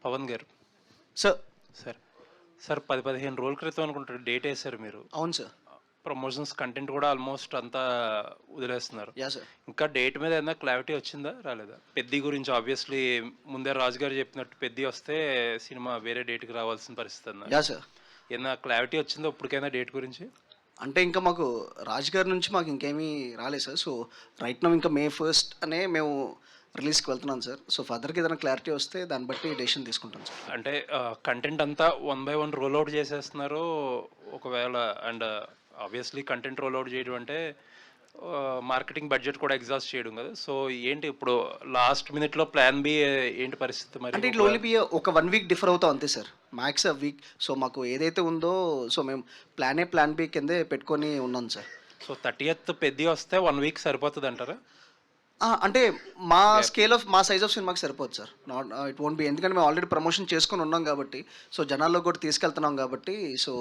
పవన్ గారు. Sir. Sir sir 10-15 రోజుల క్రితం అనుకుంటారు డేట్ వేశారు మీరు. అవును సార్. ప్రమోషన్స్ కంటెంట్ కూడా ఆల్మోస్ట్ అంతా వదిలేస్తున్నారు. Yeah sir. ఇంకా డేట్ మీద ఏదైనా క్లారిటీ వచ్చిందా రాలేదా? పెద్ది గురించి ఆబ్వియస్లీ ముందే రాజు గారు చెప్పినట్టు పెద్ది వస్తే సినిమా వేరే డేట్కి రావాల్సిన పరిస్థితి అన్నారు. Yeah sir. ఏదైనా క్లారిటీ వచ్చిందా ఇప్పటికైనా డేట్ గురించి? అంటే ఇంకా మాకు రాజ్ గారి నుంచి మాకు ఇంకేమీ రాలేదు సార్. సో రైట్ నౌ ఇంకా May 1st అనే మేము రిలీజ్కి వెళ్తున్నాం సార్. సో ఫర్దర్కి ఏదైనా క్లారిటీ వస్తే దాన్ని బట్టి డెసిషన్ తీసుకుంటాం సార్. అంటే కంటెంట్ అంతా 1 by 1 రోల్ అవుట్ చేసేస్తున్నారు ఒకవేళ. And obviously content roll out చేయడం అంటే మార్కెటింగ్ బడ్జెట్ కూడా ఎగ్జాస్ట్ చేయడం కదా. సో ఏంటి ఇప్పుడు లాస్ట్ మినిట్లో ప్లాన్ బి ఏంటి పరిస్థితి మరి? అంటే ఇట్లా ఓన్లీ బి ఒక 1 week డిఫర్ అవుతాం అంతే సార్, మ్యాక్స్ వీక్. సో మాకు ఏదైతే ఉందో సో మేము ప్లాన్ బి కిందే పెట్టుకొని ఉన్నాం సార్. సో 30th పెద్ది వస్తే 1 week సరిపోతుంది అంటారా? అంటే మా స్కేల్ ఆఫ్ మా సైజ్ ఆఫ్ సినిమాకి సరిపోదు sir. Not it won't be, ఎందుకంటే మేము ఆల్రెడీ ప్రమోషన్ చేసుకొని ఉన్నాం కాబట్టి, సో జనాల్లో కూడా తీసుకెళ్తున్నాం కాబట్టి, సో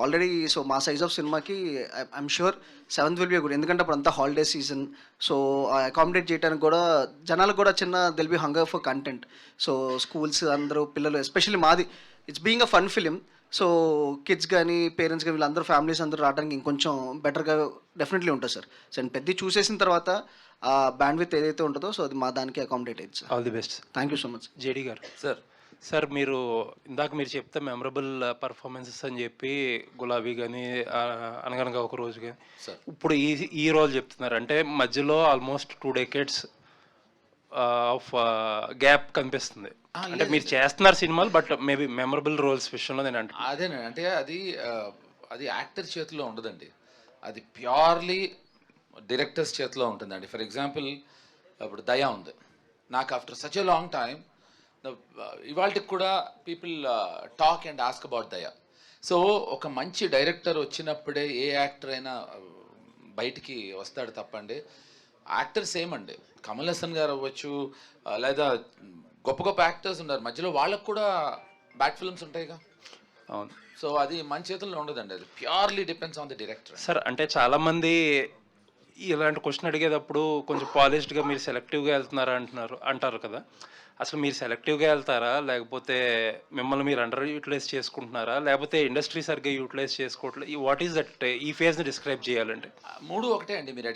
ఆల్రెడీ సో మా సైజ్ ఆఫ్ సినిమాకి I'm sure 7th will be good. ఎందుకంటే అప్పుడు అంతా హాలిడే సీజన్. సో అకామిడేట్ చేయడానికి కూడా జనాలకు కూడా చిన్న దిల్ be hunger for content. So schools అందరూ పిల్లలు, ఎస్పెషల్లీ మాది it's being a fun film. So kids కానీ పేరెంట్స్ కానీ వీళ్ళందరూ ఫ్యామిలీస్ అందరూ రావడానికి ఇంకొంచెం బెటర్గా డెఫినెట్లీ ఉంటుంది సార్. సో అండ్ పెద్ద చూసేసిన తర్వాత ఆ బ్యాండ్ విత్ ఏదైతే ఉంటుందో సో అది మా దానికి అకామిడేట్ అయ్యింది sir. All the best. Thank you so much. JD గారు. సార్ మీరు ఇందాక మీరు చెప్తే మెమరబుల్ పర్ఫార్మెన్సెస్ అని చెప్పి గులాబీ కానీ అనగనగా ఒక రోజు కానీ, ఇప్పుడు ఈ రోజు చెప్తున్నారు అంటే మధ్యలో ఆల్మోస్ట్ 2 decades ఆఫ్ గ్యాప్ కనిపిస్తుంది. అంటే మీరు చేస్తున్నారు సినిమాలు, బట్ మేబీ మెమరబుల్ రోల్స్ విషయంలో నేను అంటే అదేనండి. అంటే అది యాక్టర్ చేతిలో ఉండదండి, అది ప్యూర్లీ డైరెక్టర్స్ చేతిలో ఉంటుందండి. ఫర్ ఎగ్జాంపుల్ ఇప్పుడు దయా ఉంది, నాకు after such a long time ఇవాళకి కూడా people talk and ask about దయా. సో ఒక మంచి డైరెక్టర్ వచ్చినప్పుడే ఏ యాక్టర్ అయినా బయటికి వస్తాడు తప్పండి. యాక్టర్స్ ఏమండి, కమల్ హాసన్ గారు అవ్వచ్చు, లేదా గొప్ప గొప్ప యాక్టర్స్ ఉన్నారు మధ్యలో, వాళ్ళకు కూడా బ్యాడ్ ఫిల్మ్స్ ఉంటాయిగా. అవును. సో అది మన చేతుల్లో ఉండదండి, అది purely depends on the director. Sir అంటే చాలామంది ఇలాంటి క్వశ్చన్ అడిగేటప్పుడు కొంచెం పాలిష్డ్గా మీరు సెలెక్టివ్గా వెళ్తున్నారా అంటారు కదా. అసలు మీరు సెలెక్టివ్గా వెళ్తారా, లేకపోతే మిమ్మల్ని మీరు అండర్ యూటిలైజ్ చేసుకుంటున్నారా, లేకపోతే ఇండస్ట్రీ సరిగ్గా యూటిలైజ్ చేసుకోవట్లేదు? వాట్ ఈస్ దట్ ఈ ఫేజ్ని డిస్క్రైబ్ చేయాలంటే? 3 ఒకటే అండి. మీరు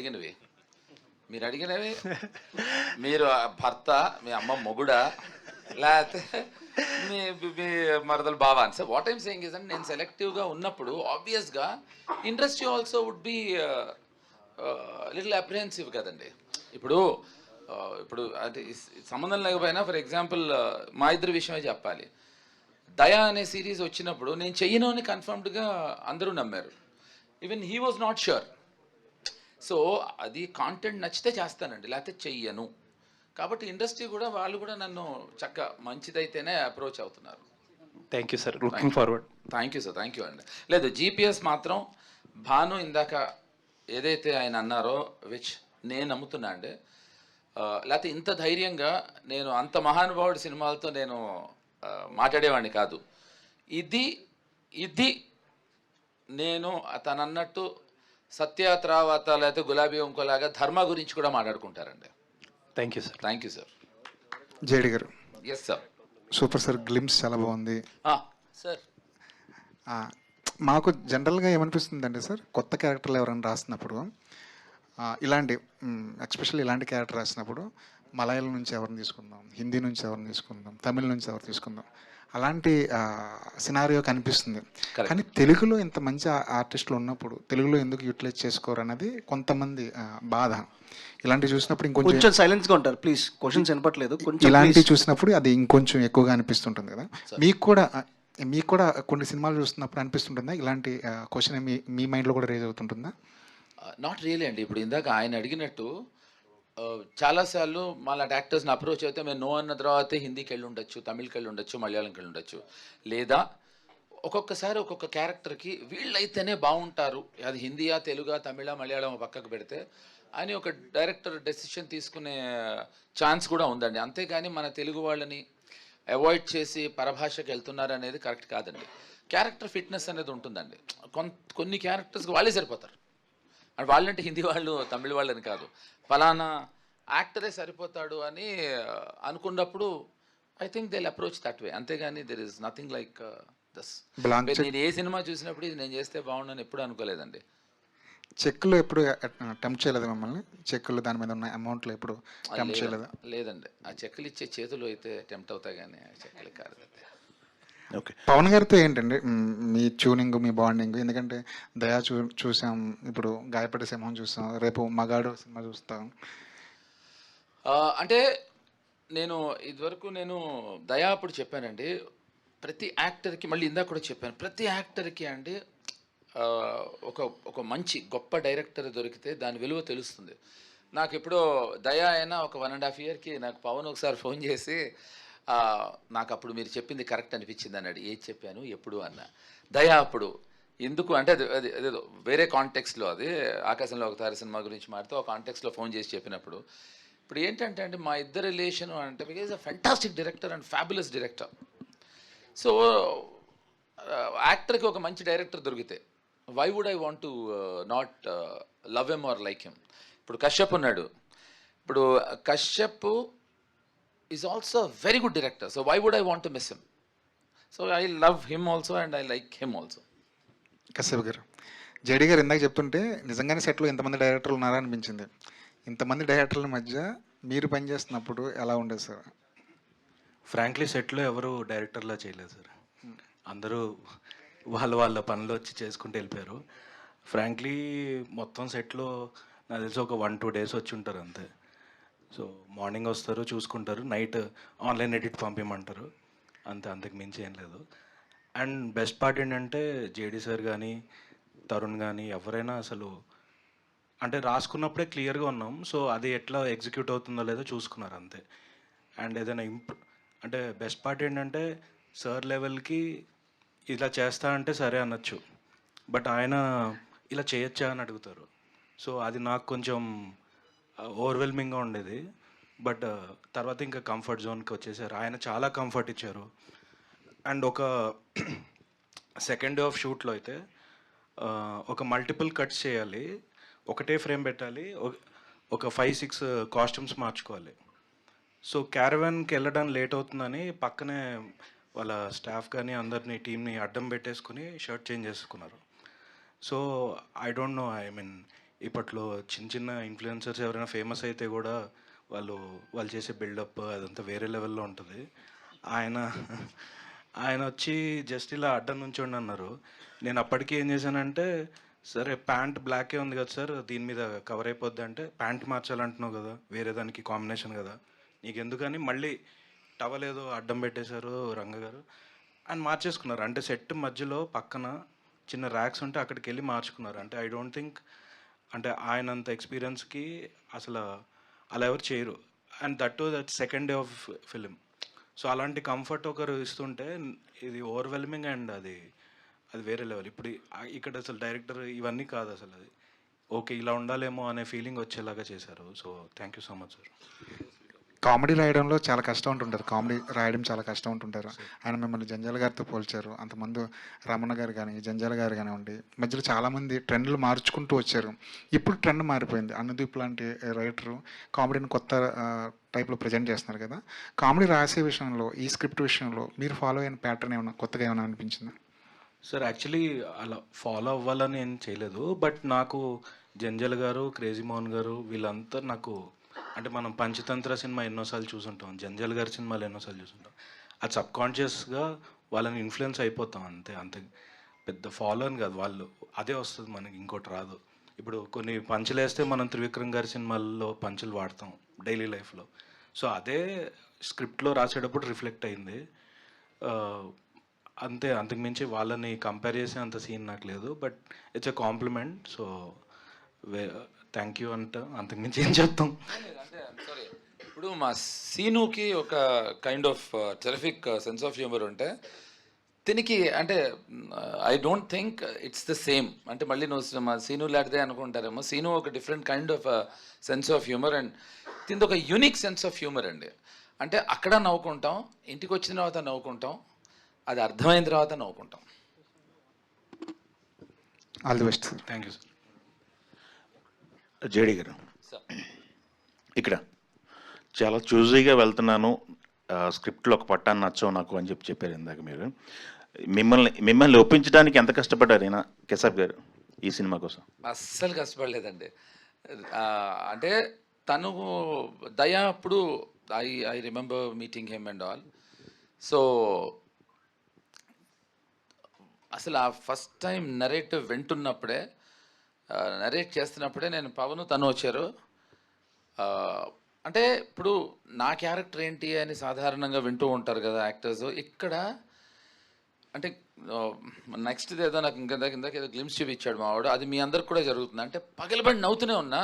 అడిగినవి మీరు భర్త, మీ అమ్మ మొగుడా, లేకపోతే మీ మరదలు బావా అని. Sir what I'm saying is అంటే నేను సెలెక్టివ్గా ఉన్నప్పుడు ఆబ్వియస్గా industry also would be little apprehensive కదండి. ఇప్పుడు అంటే సంబంధం లేకపోయినా ఫర్ ఎగ్జాంపుల్ మా ఇద్దరి విషయమే చెప్పాలి. దయా అనే సిరీస్ వచ్చినప్పుడు నేను చెయ్యను అని కన్ఫర్మ్డ్గా అందరూ నమ్మారు. Even he was not sure. So అది కాంటెంట్ నచ్చితే చేస్తానండి, లేకపోతే చెయ్యను. కాబట్టి ఇండస్ట్రీ కూడా వాళ్ళు కూడా నన్ను చక్కగా మంచిదైతేనే అప్రోచ్ అవుతున్నారు. Thank you sir, looking forward. Thank you sir, thank you అండి. లేదు జీపీఎస్ మాత్రం భాను ఇందాక ఏదైతే ఆయన అన్నారో విచ్ నేను నమ్ముతున్నా అండి. లేకపోతే ఇంత ధైర్యంగా నేను అంత మహానుభావుడి సినిమాలతో నేను మాట్లాడేవాడిని కాదు. ఇది నేను తను అన్నట్టు సత్య తర్వాత లేకపోతే గులాబీ ఇంకోలాగా ధర్మ గురించి కూడా మాట్లాడుకుంటారండి. Thank you sir. Thank you sir. JD గారు. Yes sir. Super sir, glimpse చాలా బాగుంది సార్. మాకు జనరల్గా ఏమనిపిస్తుందంటే సార్, కొత్త క్యారెక్టర్లు ఎవరైనా రాసినప్పుడు ఇలాంటి ఎస్పెషల్లీ ఇలాంటి క్యారెక్టర్ రాసినప్పుడు మలయాళం నుంచి ఎవరిని తీసుకుందాం, హిందీ నుంచి ఎవరిని తీసుకుందాం, తమిళ నుంచి ఎవరు తీసుకుందాం, అలాంటి సినారియో కనిపిస్తుంది. కానీ తెలుగులో ఇంత మంచి ఆర్టిస్టులు ఉన్నప్పుడు తెలుగులో ఎందుకు యూటిలైజ్ చేసుకోరు అన్నది కొంతమంది బాధ. ఇలాంటివి చూసినప్పుడు ఇంకొంచెం సైలెన్స్గా ఉంటారు ప్లీజ్, క్వశ్చన్స్ వినపట్లేదు. ఇలాంటివి చూసినప్పుడు అది ఇంకొంచెం ఎక్కువగా అనిపిస్తుంటుంది కదా. మీకు కూడా కొన్ని సినిమాలు చూస్తున్నప్పుడు అనిపిస్తుంటుందా ఇలాంటి క్వశ్చన్ మీ మైండ్లో కూడా రేజ్ అవుతుంటుందా? నాట్ రియలీ అండి. ఇప్పుడు ఇందాక ఆయన అడిగినట్టు చాలాసార్లు మాలాంటి యాక్టర్స్ని అప్రోచ్ అయితే మేము నో అన్న తర్వాతే హిందీకి వెళ్ళి ఉండొచ్చు, తమిళకి వెళ్ళి ఉండొచ్చు, మలయాళంకి వెళ్ళి ఉండొచ్చు. లేదా ఒక్కొక్కసారి ఒక్కొక్క క్యారెక్టర్కి వీళ్ళైతేనే బాగుంటారు, అది హిందీయా తెలుగా తమిళ మలయాళం పక్కకు పెడితే అని ఒక డైరెక్టర్ డెసిషన్ తీసుకునే ఛాన్స్ కూడా ఉందండి. అంతేగాని మన తెలుగు వాళ్ళని అవాయిడ్ చేసి పరభాషకి వెళ్తున్నారు అనేది కరెక్ట్ కాదండి. క్యారెక్టర్ ఫిట్నెస్ అనేది ఉంటుందండి. కొన్ని క్యారెక్టర్స్కి వాళ్ళే సరిపోతారు. అండ్ వాళ్ళంటే హిందీ వాళ్ళు తమిళ వాళ్ళని కాదు, ఫలానా యాక్టరే సరిపోతాడు అని అనుకున్నప్పుడు I think they approach that way, అంతేగాని there is nothing like this. Blank check. నేను ఏ సినిమా చూసినప్పుడు ఇది నేను చేస్తే బాగుండని ఎప్పుడు అనుకోలేదండి. చెక్కులు ఎప్పుడు టెంప్ట్ చేయలేదు మిమ్మల్ని? చెక్కులు దాని మీద ఉన్న అమౌంట్లు ఎప్పుడు టెంప్ట్ చేయలేదా? లేదండి, ఆ చెక్కులు ఇచ్చే చేతులు అయితే టెంప్ట్ అవుతాయి కానీ ఆ చెక్కులు కాదు. ఓకే. పవన్ గారితో ఏంటండి మీ ట్యూనింగ్, మీ బాండింగ్? ఎందుకంటే దయా చూసాం, ఇప్పుడు గాయపడే సింహం చూస్తాం, రేపు మగాడు సినిమా చూస్తాం. అంటే నేను ఇదివరకు దయా అప్పుడు చెప్పానండి, ప్రతి యాక్టర్కి, మళ్ళీ ఇందాక కూడా చెప్పాను, ప్రతి యాక్టర్కి అండి ఒక మంచి గొప్ప డైరెక్టర్ దొరికితే దాని విలువ తెలుస్తుంది. నాకు ఎప్పుడో దయా అయినా ఒక 1.5 yearకి నాకు పవన్ ఒకసారి ఫోన్ చేసి నాకు అప్పుడు మీరు చెప్పింది కరెక్ట్ అనిపించింది అన్నాడు. ఏది చెప్పాను ఎప్పుడు అన్న. దయా అప్పుడు ఎందుకు అంటే అది అదేదో వేరే కాంటెక్స్లో, అది ఆకాశంలో ఒక తార సినిమా గురించి మాట్లాడుతూ ఒక కాంటెక్స్లో ఫోన్ చేసి చెప్పినప్పుడు, ఇప్పుడు ఏంటంటే అండి మా ఇద్దరు రిలేషన్ అంటే because a fantastic director and fabulous director. So యాక్టర్కి ఒక మంచి డైరెక్టర్ దొరికితే why would I want to not love him or like him. ఇప్పుడు కశ్యప్ ఉన్నాడు, ఇప్పుడు Kashyap is also very good director, so why would I want to miss him. So I love him also and I like him also. Kashyap గారు, జేడీ గారు ఇందాక చెప్తుంటే నిజంగానే సెట్లో ఇంతమంది డైరెక్టర్లు ఉన్నారా అనిపించింది. ఇంతమంది డైరెక్టర్ల మధ్య మీరు పనిచేస్తున్నప్పుడు ఎలా ఉండేది సార్? ఫ్రాంక్లీ సెట్లో ఎవరు డైరెక్టర్లా చేయలేదు సార్. అందరూ వాళ్ళ పనులు వచ్చి చేసుకుంటూ వెళ్ళిపోయారు. ఫ్రాంక్లీ మొత్తం సెట్లో నాకు తెలిసి ఒక 1-2 days వచ్చి ఉంటారు అంతే. సో మార్నింగ్ వస్తారు, చూసుకుంటారు, నైట్ ఆన్లైన్ ఎడిట్ పంపించమంటారు అంతే, అంతకు మించి ఏం లేదు. అండ్ బెస్ట్ పార్ట్ ఏంటంటే జేడీ సార్ కానీ తరుణ్ కానీ ఎవరైనా అసలు అంటే రాసుకున్నప్పుడే క్లియర్గా ఉన్నాం, సో అది ఎట్లా ఎగ్జిక్యూట్ అవుతుందో లేదో చూసుకున్నారు అంతే. అండ్ ఏదైనా అంటే బెస్ట్ పార్ట్ ఏంటంటే సార్ లెవెల్కి ఇలా చేస్తా అంటే సరే అనొచ్చు, బట్ ఆయన ఇలా చేయొచ్చా అని అడుగుతారు. సో అది నాకు కొంచెం ఓవర్వెల్మింగ్గా ఉండేది. బట్ తర్వాత ఇంకా కంఫర్ట్ జోన్కి వచ్చేసారు. ఆయన చాలా కంఫర్ట్ ఇచ్చారు. అండ్ ఒక సెకండ్ డే ఆఫ్ షూట్లో అయితే ఒక మల్టిపుల్ కట్స్ చేయాలి, ఒకటే ఫ్రేమ్ పెట్టాలి, ఒక 5-6 కాస్ట్యూమ్స్ మార్చుకోవాలి. సో క్యారవాన్కి వెళ్ళడం లేట్ అవుతుందని పక్కనే వాళ్ళ స్టాఫ్ కానీ అందరినీ టీంని అడ్డం పెట్టేసుకుని షర్ట్ చేంజ్ చేసుకున్నారు. So I don't know, I mean ఇప్పట్లో చిన్న ఇన్ఫ్లుయెన్సర్స్ ఎవరైనా ఫేమస్ అయితే కూడా వాళ్ళు చేసే బిల్డప్ అదంతా వేరే లెవెల్లో ఉంటుంది. ఆయన వచ్చి జస్ట్ ఇలా అడ్డం నుంచోండి అన్నారు. నేను అప్పటికి ఏం చేశానంటే, సరే ప్యాంట్ బ్లాకే ఉంది కదా సార్, దీని మీద కవర్ అయిపోద్ది అంటే, ప్యాంట్ మార్చాలంటున్నావు కదా, వేరే దానికి కాంబినేషన్ కదా నీకు ఎందుకని మళ్ళీ టవల్ ఏదో అడ్డం పెట్టేశారు రంగ గారు అని మార్చేసుకున్నారు. అంటే సెట్ మధ్యలో పక్కన చిన్న ర్యాక్స్ ఉంటే అక్కడికి వెళ్ళి మార్చుకున్నారు. అంటే ఐ డోంట్ థింక్ అంటే ఆయనంత ఎక్స్పీరియన్స్కి అసలు అలా ఎవరు చేయరు. And that second day of film. So అలాంటి కంఫర్ట్ ఒకరు ఇస్తుంటే ఇది ఓవర్వెల్మింగ్ అండ్ అది వేరే లెవెల్. ఇప్పుడు ఇక్కడ అసలు డైరెక్టర్ ఇవన్నీ కాదు, అసలు అది ఓకే ఇలా ఉండాలేమో అనే ఫీలింగ్ వచ్చేలాగా చేశారు. So thank you so much sir. Comedy రాయడంలో చాలా కష్టం ఉంటుంటారు, కామెడీ రాయడం చాలా కష్టం ఉంటుంటారు. ఆయన మిమ్మల్ని జంజాల గారితో పోల్చారు. అంతమంది రమణ గారు కానీ జంజాల గారు కానివ్వండి, మధ్యలో చాలామంది ట్రెండ్లు మార్చుకుంటూ వచ్చారు. ఇప్పుడు ట్రెండ్ మారిపోయింది. అనుదీప్ లాంటి రైటరు కామెడీని కొత్త టైప్లో ప్రజెంట్ చేస్తున్నారు కదా. కామెడీ రాసే విషయంలో, ఈ స్క్రిప్ట్ విషయంలో మీరు ఫాలో అయిన ప్యాటర్న్ ఏమైనా కొత్తగా ఏమైనా అనిపించిందా? సార్ యాక్చువల్లీ అలా ఫాలో అవ్వాలని ఏం చేయలేదు, బట్ నాకు జంజల్ గారు, క్రేజీ మోహన్ గారు వీళ్ళంతా నాకు అంటే మనం పంచతంత్ర సినిమా ఎన్నోసార్లు చూసుంటాం, జంజల్ గారి సినిమాలు ఎన్నోసార్లు చూసుంటాం. అది సబ్కాన్షియస్గా వాళ్ళని ఇన్ఫ్లుయెన్స్ అయిపోతాం అంతే పెద్ద ఫాలో అని కాదు, వాళ్ళు అదే వస్తుంది మనకి, ఇంకోటి రాదు. ఇప్పుడు కొన్ని పంచులు వేస్తే మనం త్రివిక్రమ్ గారి సినిమాల్లో పంచులు వాడతాం డైలీ లైఫ్లో. సో అదే స్క్రిప్ట్లో రాసేటప్పుడు రిఫ్లెక్ట్ అయింది అంతే. అంతకుమించి వాళ్ళని కంపేర్ చేసే అంత సీన్ నాకు లేదు, but it's a compliment. So thank you అంతకుమించి ఏం చెప్తాం. అంటే సారీ, ఇప్పుడు మా సీనుకి ఒక kind of terrific sense of humour ఉంటే దీనికి అంటే I don't think it's the same. అంటే మళ్ళీ నువ్వు మా సీను లాంటిదే అనుకుంటారేమో. సీను ఒక different kind of sense of humour and దీనికి ఒక యూనిక్ సెన్స్ ఆఫ్ హ్యూమర్ అండి. అంటే అక్కడ నవ్వుకుంటాం, ఇంటికి వచ్చిన తర్వాత నవ్వుకుంటాం, అది అర్థమైన తర్వాత నవ్వుకుంటాం. All the best sir. Thank you sir. JD గారు, ఇక్కడ చాలా చూజీగా వెళ్తున్నాను, స్క్రిప్ట్లో ఒక పట్టాన్ని నచ్చవు నాకు అని చెప్పారు ఇందాక మీరు. మిమ్మల్ని ఒప్పించడానికి ఎంత కష్టపడ్డారు ఈయన కెసాబ్ గారు ఈ సినిమా కోసం? అస్సలు కష్టపడలేదండి. అంటే తను దయా అప్పుడు I remember meeting him and all. So అసలు ఆ ఫస్ట్ టైం నరేటివ్ వింటున్నప్పుడే, నరేట్ చేస్తున్నప్పుడే నేను పవన్ తను వచ్చారు. అంటే ఇప్పుడు నా క్యారెక్టర్ ఏంటి అని సాధారణంగా వింటూ ఉంటారు కదా యాక్టర్స్. ఇక్కడ అంటే నెక్స్ట్ ఏదో నాకు ఇందాక ఏదో గ్లిమ్స్ చూపించాడు మావాడు, అది మీ అందరికి కూడా జరుగుతుంది. అంటే పగలబడి నవ్వుతూనే ఉన్నా.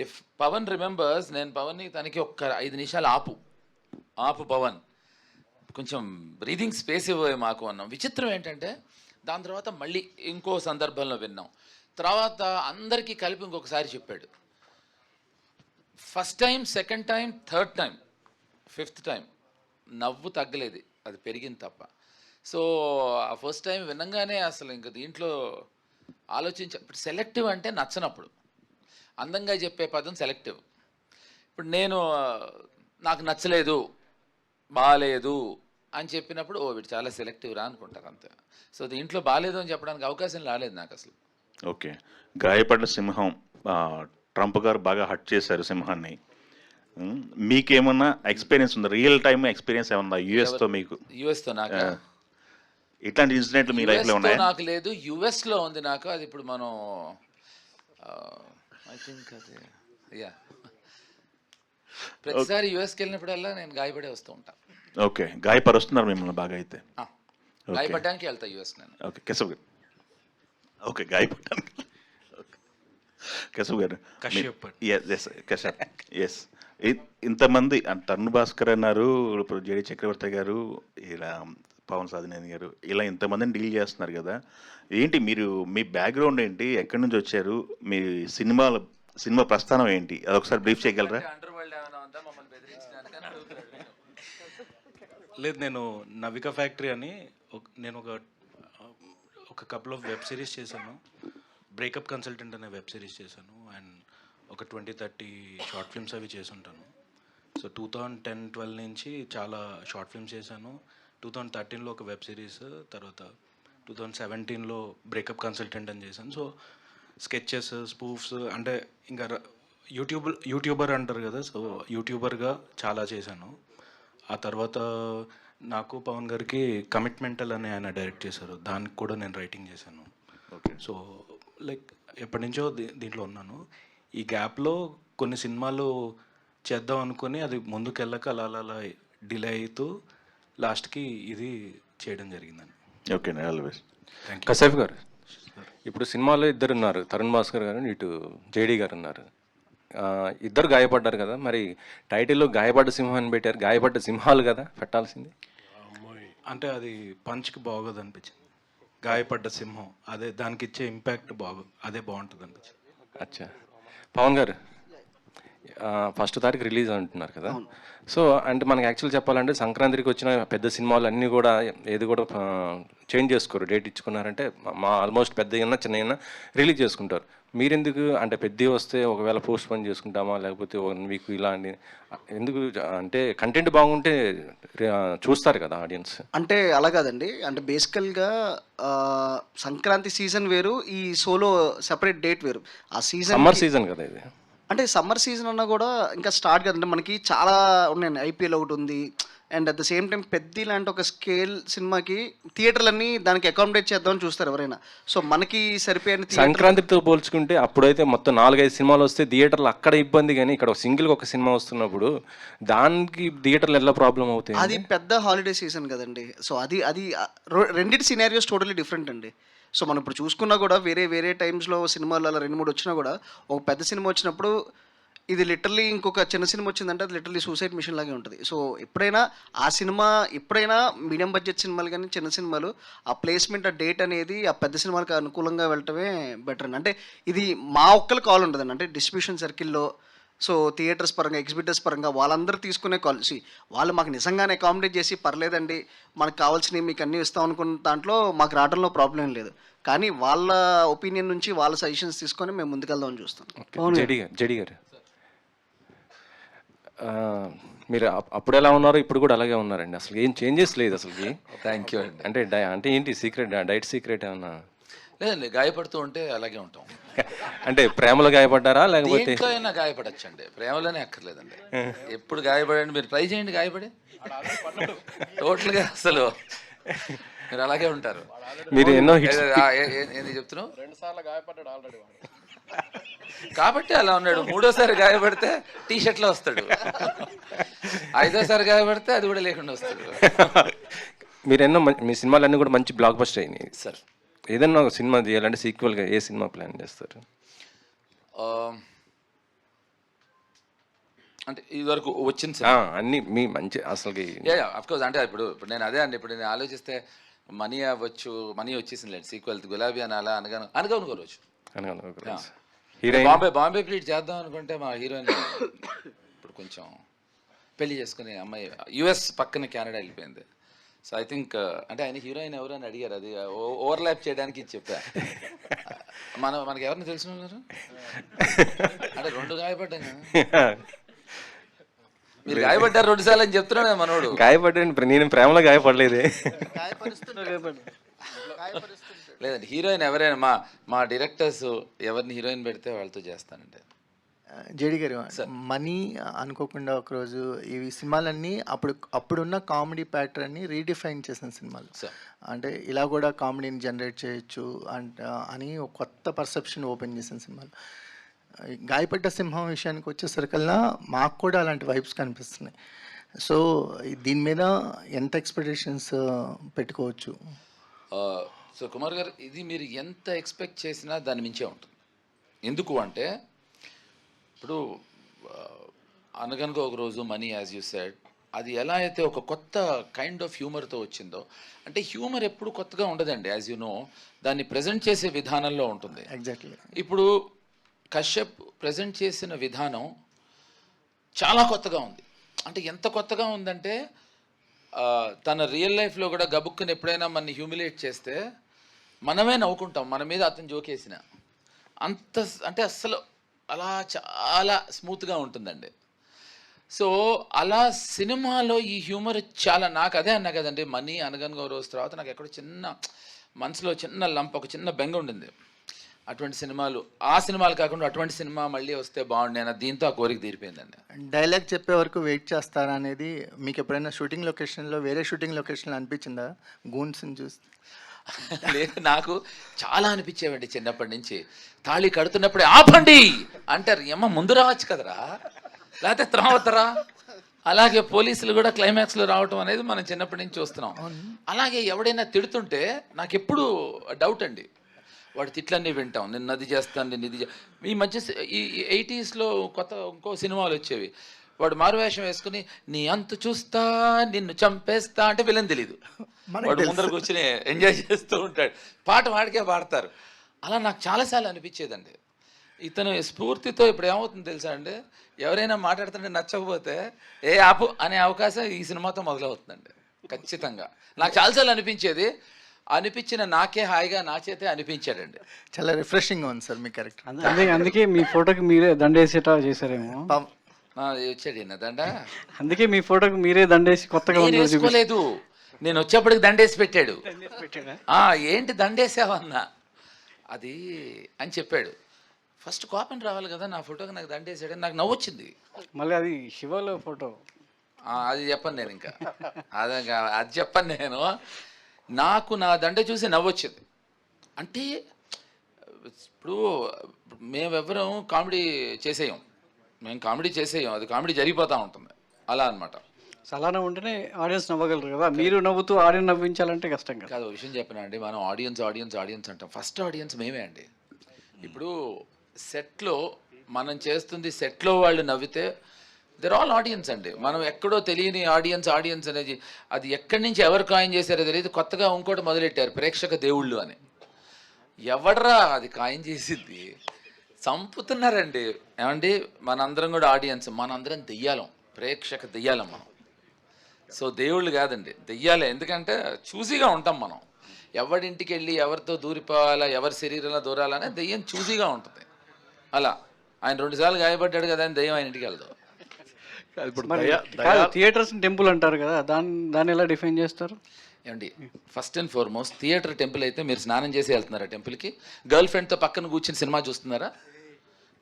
ఇఫ్ పవన్ రిమెంబర్స్, నేను పవన్ని తనకి ఒక్క 5 నిమిషాలు ఆపు పవన్, కొంచెం బ్రీదింగ్ స్పేస్ ఇవ్వే మాకు అన్నాం. విచిత్రం ఏంటంటే దాని తర్వాత మళ్ళీ ఇంకో సందర్భంలో విన్నాం. తర్వాత అందరికీ కలిపి ఇంకొకసారి చెప్పాడు. First time, second time, third time, fifth time నవ్వు తగ్గలేదు, అది పెరిగింది తప్ప. సో ఆ ఫస్ట్ టైం వినంగానే అసలు ఇంకా దీంట్లో ఇప్పుడు సెలెక్టివ్ అంటే నచ్చనప్పుడు, అందంగా చెప్పే పదం సెలెక్టివ్. ఇప్పుడు నేను నాకు నచ్చలేదు, బాగాలేదు అని చెప్పినప్పుడు వీడు చాలా సెలెక్టివ్ రా అనుకుంటారు అంతే. సో దీంట్లో బాగాలేదు అని చెప్పడానికి అవకాశం రాలేదు నాకు అసలు. ఓకే, గాయపడ్డ సింహం, ట్రంప్ గారు బాగా హట్ చేశారు సింహాన్ని. మీకేమన్నా ఎక్స్పీరియన్స్ ఉందా, రియల్ టైమ్ ఎక్స్పీరియన్స్ ఏమన్నా యుఎస్తో మీకు? యుఎస్తో నాకు ఇట్లాంటి ఇన్సిడెంట్లు మీ లైఫ్లో ఉన్నాయా? నాకు లేదు, యుఎస్లో ఉంది నాకు. అది ఇప్పుడు మనం ఐ థింక్ అది ప్రతిసారి యుఎస్కి వెళ్ళినప్పుడల్లా నేను గాయపడే వస్తూ ఉంటాను. ఓకే, గాయపరుస్తున్నారు మిమ్మల్ని బాగా అయితే? గాయపడడానికి వెళ్తా యుఎస్ నేను. ఓకే కేశవ్ గారు. ఓకే, గాయపడడానికి. కేశవ్ గారు, కశ్యప్, ఎస్. ఇంతమంది తరుణ్ భాస్కర్ అన్నారు, ఇప్పుడు జేడి చక్రవర్తి గారు, ఇలా పవన్ సాధినేని గారు, ఇలా ఇంతమందిని డీల్ చేస్తున్నారు కదా. ఏంటి మీరు, మీ బ్యాక్గ్రౌండ్ ఏంటి, ఎక్కడి నుంచి వచ్చారు, మీ సినిమా ప్రస్థానం ఏంటి, అదొకసారి బ్రీఫ్ చేయగలరా? లేదు, నేను నవిక ఫ్యాక్టరీ అని నేను ఒక కపుల్ ఆఫ్ వెబ్ సిరీస్ చేశాను. బ్రేకప్ కన్సల్టెంట్ అనే వెబ్ సిరీస్ చేశాను. అండ్ ఒక 20-30 షార్ట్ ఫిల్మ్స్ అవి చేసి ఉంటాను. సో 2010-12 నుంచి చాలా షార్ట్ ఫిల్మ్స్ చేశాను. 2013లో ఒక వెబ్ సిరీస్, తర్వాత 2017లో బ్రేకప్ కన్సల్టెంట్ అని చేశాను. సో స్కెచెస్, స్పూఫ్స్, అంటే ఇంకా యూట్యూబర్ అంటారు కదా, సో యూట్యూబర్గా చాలా చేశాను. ఆ తర్వాత నాకు పవన్ గారికి కమిట్మెంటల్ అని ఆయన డైరెక్ట్ చేశారు, దానికి కూడా నేను రైటింగ్ చేశాను. ఓకే. సో లైక్ ఎప్పటి నుంచో దీంట్లో ఉన్నాను. ఈ గ్యాప్లో కొన్ని సినిమాలు చేద్దాం అనుకుని అది ముందుకెళ్ళక అలా డిలే అవుతూ లాస్ట్కి ఇది చేయడం జరిగిందండి. Okay, all the best. Thank you. Kashyap గారు, ఇప్పుడు సినిమాలో ఇద్దరు ఉన్నారు, తరుణ్ భాస్కర్ గారు, ఇటు జేడీ గారు ఉన్నారు. ఇద్దరు గాయపడ్డారు కదా, మరి టైటిల్లో గాయపడ్డ సింహం అని పెట్టారు. గాయపడ్డ సింహాలు కదా పెట్టాల్సింది. అంటే అది పంచ్కి బాగోదు అనిపించింది. గాయపడ్డ సింహం, అదే దానికి ఇచ్చే ఇంపాక్ట్ అదే బాగుంటుంది అనిపించింది. అచ్చా, పవన్ గారు, 1వ తారీఖు రిలీజ్ అంటున్నారు కదా. సో అంటే మనకి యాక్చువల్ చెప్పాలంటే సంక్రాంతికి వచ్చిన పెద్ద సినిమాలు అన్నీ కూడా ఏది కూడా చేంజ్ చేసుకోరు, డేట్ ఇచ్చుకున్నారంటే మా ఆల్మోస్ట్ పెద్ద అయినా చిన్న అయినా రిలీజ్ చేసుకుంటారు. మీరెందుకు అంటే పెద్ద వస్తే ఒకవేళ పోస్ట్ పోన్ చేసుకుంటామా, లేకపోతే 1 వీక్ ఇలా అని ఎందుకు? అంటే కంటెంట్ బాగుంటే చూస్తారు కదా ఆడియన్స్. అంటే అలా కాదండి, అంటే బేసికల్గా సంక్రాంతి సీజన్ వేరు, ఈ సోలో సెపరేట్ డేట్ వేరు. ఆ సీజన్ సమ్మర్ సీజన్ కదా ఇది. అంటే సమ్మర్ సీజన్ అన్నా కూడా ఇంకా స్టార్ట్ కదంటే మనకి చాలా ఉన్నాయి. ఐపీఎల్ ఒకటి ఉంది, and at the same time పెద్ద ఇలాంటి ఒక స్కేల్ సినిమాకి థియేటర్లన్నీ దానికి అకామిడేట్ చేద్దామని చూస్తారు ఎవరైనా. సో మనకి సరిపోయిన సంక్రాంతితో పోల్చుకుంటే అప్పుడైతే మొత్తం 4-5 సినిమాలు వస్తే థియేటర్లు అక్కడ ఇబ్బంది, కానీ ఇక్కడ సింగిల్గా ఒక సినిమా వస్తున్నప్పుడు దానికి థియేటర్లు ఎలా ప్రాబ్లం అవుతాయి? అది పెద్ద హాలిడే సీజన్ కదండి. సో అది రెండింటి సినారియోస్ టోటలీ డిఫరెంట్ అండి. సో మనం ఇప్పుడు చూసుకున్నా కూడా వేరే టైమ్స్లో సినిమాలు అలా 2-3 వచ్చినా కూడా ఒక పెద్ద సినిమా వచ్చినప్పుడు ఇది లిటరల్లీ ఇంకొక చిన్న సినిమా వచ్చిందంటే అది లిటరల్లీ సూసైడ్ మిషన్ లాగే ఉంటుంది. సో ఎప్పుడైనా మీడియం బడ్జెట్ సినిమాలు కానీ చిన్న సినిమాలు ఆ ప్లేస్మెంట్, ఆ డేట్ అనేది ఆ పెద్ద సినిమాలకు అనుకూలంగా వెళ్ళటమే బెటర్ అండి. అంటే ఇది మా ఒక్కరికి కాల్ ఉంటుందండి, అంటే డిస్ట్రిబ్యూషన్ సర్కిల్లో, సో థియేటర్స్ పరంగా, ఎగ్జిబిటర్స్ పరంగా వాళ్ళందరూ తీసుకునే కాల్సి వాళ్ళు మాకు నిజంగానే అకామిడేట్ చేసి పర్లేదండి మనకు కావాల్సినవి మీకు అన్నీ ఇస్తాం అనుకున్న దాంట్లో మాకు రావడంలో ప్రాబ్లం లేదు. కానీ వాళ్ళ ఒపీనియన్ నుంచి వాళ్ళ సజెషన్స్ తీసుకొని మేము ముందుకెళ్దామని చూస్తాం. జేడీ గారు, మీరు అప్పుడు ఎలా ఉన్నారో ఇప్పుడు కూడా అలాగే ఉన్నారండి, అసలు ఏం చేంజెస్ లేదు అసలుకి. థ్యాంక్ యూ అండి. అంటే అంటే ఏంటి సీక్రెట్, డైట్ సీక్రెట్ ఏమన్నా? లేదండి, గాయపడుతూ ఉంటే అలాగే ఉంటాం. అంటే ప్రేమలో గాయపడ్డారా లేకపోతే? దేంట్లో అయినా గాయపడచ్చండి, ప్రేమలోనే అక్కర్లేదండి. ఎప్పుడు గాయపడండి, మీరు ట్రై చేయండి గాయపడి, టోటల్గా అసలు మీరు అలాగే ఉంటారు. మీరు ఎన్నో హిట్స్ ఏంది చెప్తున్నావు? 2 సార్లు గాయపడ్డాడు ఆల్రెడీ కాబట్టి అలా ఉన్నాడు. 3వసారి గాయపడితే టీ షర్ట్లో వస్తాడు, 5వసారి గాయపడితే అది కూడా లేకుండా వస్తాడు. మీరు ఎన్నో మీ సినిమాలన్నీ కూడా మంచి బ్లాక్ బస్టర్ అయినాయి సార్. ఏదన్నా ఒక సినిమా చేయాలంటే సీక్వెల్గా ఏ సినిమా ప్లాన్ చేస్తారు? అంటే ఇదివరకు వచ్చింది సార్ అన్నీ మీ మంచి అసలుకి. అఫ్కోర్స్ అంటే ఇప్పుడు నేను అదే అండి, ఇప్పుడు నేను ఆలోచిస్తే మనీ అవ్వచ్చు, మనీ వచ్చేసింది లేండి, సీక్వెల్ గులాబీ అని అలా అనుకోవచ్చు. బాంబే ప్లీట్ చేద్దాం అనుకుంటే మా హీరోయిన్ ఇప్పుడు కొంచెం పెళ్లి చేసుకునే అమ్మాయి యుఎస్ పక్కన కెనడా వెళ్ళిపోయింది. సో ఐ థింక్ అంటే ఆయన హీరోయిన్ ఎవరు అని అడిగారు, అది ఓవర్లాప్ చేయడానికి చెప్పా. మనకి ఎవరిని తెలిసిన ఉన్నారు అంటే 2 గాయపడ్డాం కదా. మీరు గాయపడ్డారు 2 సార్లు అని చెప్తున్నాడు మనోడు. గాయపడ్డాను, నేను ప్రేమలో గాయపడలేదే. లేదండి, హీరోయిన్ ఎవరైనా మా డైరెక్టర్స్ ఎవరిని హీరోయిన్ పెడితే వాళ్ళతో చేస్తానండి. జేడి గారు, మనీ అనుకోకుండా ఒకరోజు ఇవి సినిమాలన్నీ అప్పుడున్న కామెడీ ప్యాటర్న్ని రీడిఫైన్ చేసిన సినిమాలు. అంటే ఇలా కూడా కామెడీని జనరేట్ చేయొచ్చు అని ఒక కొత్త పర్సెప్షన్ ఓపెన్ చేసిన సినిమాలు. గాయపడ్డ సింహం విషయానికి వచ్చేసరికల్లా మాకు కూడా అలాంటి వైబ్స్ కనిపిస్తున్నాయి. సో దీని మీద ఎంత ఎక్స్పెక్టేషన్స్ పెట్టుకోవచ్చు? సో కుమార్ గారు, ఇది మీరు ఎంత ఎక్స్పెక్ట్ చేసినా దాని మించే ఉంటుంది. ఎందుకు అంటే ఇప్పుడు అనగనగా ఒక రోజు మనీ, యాజ్ యూ సెడ్, అది ఎలా అయితే ఒక కొత్త కైండ్ ఆఫ్ హ్యూమర్తో వచ్చిందో, అంటే హ్యూమర్ ఎప్పుడు కొత్తగా ఉండదండి, యాజ్ యూ నో, దాన్ని ప్రజెంట్ చేసే విధానంలో ఉంటుంది. ఎగ్జాక్ట్లీ. ఇప్పుడు కశ్యప్ ప్రజెంట్ చేసిన విధానం చాలా కొత్తగా ఉంది. అంటే ఎంత కొత్తగా ఉందంటే తన రియల్ లైఫ్లో కూడా గబుక్కుని ఎప్పుడైనా మనని హ్యూమిలేట్ చేస్తే మనమే నవ్వుకుంటాం, మన మీద అతను జోకేసిన అంత. అంటే అస్సలు అలా చాలా స్మూత్గా ఉంటుందండి. సో అలా సినిమాలో ఈ హ్యూమర్ చాలా, నాకు అదే అన్నా కదండి, మనీ అనగనగా రోజు తర్వాత నాకు ఎక్కడో చిన్న మనసులో చిన్న లంప్, ఒక చిన్న బెంగ ఉండింది. అటువంటి సినిమాలు, ఆ సినిమాలు కాకుండా అటువంటి సినిమా మళ్ళీ వస్తే బాగుండే అని, దీంతో ఆ కోరిక తీరిపోయిందండి. డైలాగ్ చెప్పే వరకు వెయిట్ చేస్తారా అనేది మీకు ఎప్పుడైనా షూటింగ్ లొకేషన్లో, వేరే షూటింగ్ లొకేషన్లో అనిపించిందా గూన్స్ని చూస్తే? లేదు, నాకు చాలా అనిపించేవండి చిన్నప్పటి నుంచి. తాళి కడుతున్నప్పుడే ఆపండి అంటారు, ఏమో ముందు రావచ్చు కదరా, లేకపోతే త్రావతరా. అలాగే పోలీసులు కూడా క్లైమాక్స్లో రావటం అనేది మనం చిన్నప్పటి నుంచి చూస్తున్నాం. అలాగే ఎవడైనా తిడుతుంటే నాకు ఎప్పుడు డౌట్ అండి, వాడి తిట్లన్నీ వింటాం, నేను అది చేస్తాను, నేను ఇది. ఈ మధ్య ఈ 80sలో కొత్త ఇంకో సినిమాలు వచ్చేవి, వాడు మారువేషం వేసుకుని నీ అంతు చూస్తా నిన్ను చంపేస్తా అంటే విలన్ తెలీదు, వాడు ముందర కూర్చుని ఎంజాయ్ చేస్తూ ఉంటాడు, పాట వాడికే పాడతారు. అలా నాకు చాలాసార్లు అనిపించేదండి. ఇతను స్ఫూర్తితో ఇప్పుడు ఏమవుతుందో తెలుసా అండి, ఎవరైనా మాట్లాడుతుంటే నచ్చకపోతే ఏ ఆపు అనే అవకాశం ఈ సినిమాతో మొదలవుతుందండి ఖచ్చితంగా. నాకు చాలాసార్లు అనిపించేది, అనిపించిన నాకే హాయిగా నా చేతే అనిపించాడండి. చాలా రిఫ్రెషింగ్గా ఉంది సార్ మీ క్యారెక్టర్. అందుకే మీ ఫోటోకి మీరే దండేసేట చేశారేమో. వచ్చాడు దండ, అందుకే మీ ఫోటోకి మీరే దండేసి కొత్తగా వేసుకోలేదు, నేను వచ్చేప్పటికి దండేసి పెట్టాడు. ఏంటి దండేసావన్నా అది అని చెప్పాడు. ఫస్ట్ కాపీని రావాలి కదా నా ఫోటోకి, నాకు దండేసాడు, నాకు నవ్వొచ్చింది. మళ్ళీ అది శివలో ఫోటో, అది చెప్పను నేను, ఇంకా అది చెప్పను నేను. నాకు నా దండ చూసి నవ్వొచ్చింది. అంటే ఇప్పుడు మేమెవ్వరం కామెడీ చేసేయం, మేము కామెడీ చేసేయం, అది కామెడీ జరిగిపోతూ ఉంటుంది అలా అనమాట. అలానే ఉంటేనే ఆడియన్స్ నవ్వగలరు కదా, మీరు నవ్వుతూ ఆడియన్స్ నవ్వించాలంటే కష్టం కదా. కాదు, విషయం చెప్పనా అండి, మనం ఆడియన్స్ అంటాం, ఫస్ట్ ఆడియన్స్ మేమే అండి. ఇప్పుడు సెట్లో మనం చేస్తుంది, సెట్లో వాళ్ళు నవ్వితే దెర్ ఆల్ ఆడియన్స్ అండి. మనం ఎక్కడో తెలియని ఆడియన్స్ అనేది, అది ఎక్కడి నుంచి ఎవరు కాయిన్ చేశారో తెలియదు, కొత్తగా ఇంకోటి మొదలెట్టారు ప్రేక్షక దేవుళ్ళు అని. ఎవడరా అది కాయిన్ చేసిద్ది, చంపుతున్నారండి. ఏమండి, మనందరం కూడా ఆడియన్స్, మనందరం దెయ్యాలం, ప్రేక్షక దెయ్యాలం మనం. సో దేవుళ్ళు కాదండి, దెయ్యాలే. ఎందుకంటే చూసీగా ఉంటాం మనం, ఎవరింటికి వెళ్ళి ఎవరితో దూరిపోవాలా, ఎవరి శరీరంలో దూరాలనే దెయ్యం చూసీగా ఉంటుంది. అలా ఆయన 2 సార్లు గాయపడ్డాడు కదా అని దెయ్యం ఆయన ఇంటికి వెళ్దాం. ఇప్పుడు మరి దయా కాదు, థియేటర్స్ టెంపుల్ అంటారు కదా, దాన్ని ఎలా డిఫైన్ చేస్తారు? ఏమండి, first and foremost theatre temple అయితే మీరు స్నానం చేసి వెళ్తున్నారా టెంపుల్కి? గర్ల్ ఫ్రెండ్తో పక్కన కూర్చుని సినిమా చూస్తున్నారా?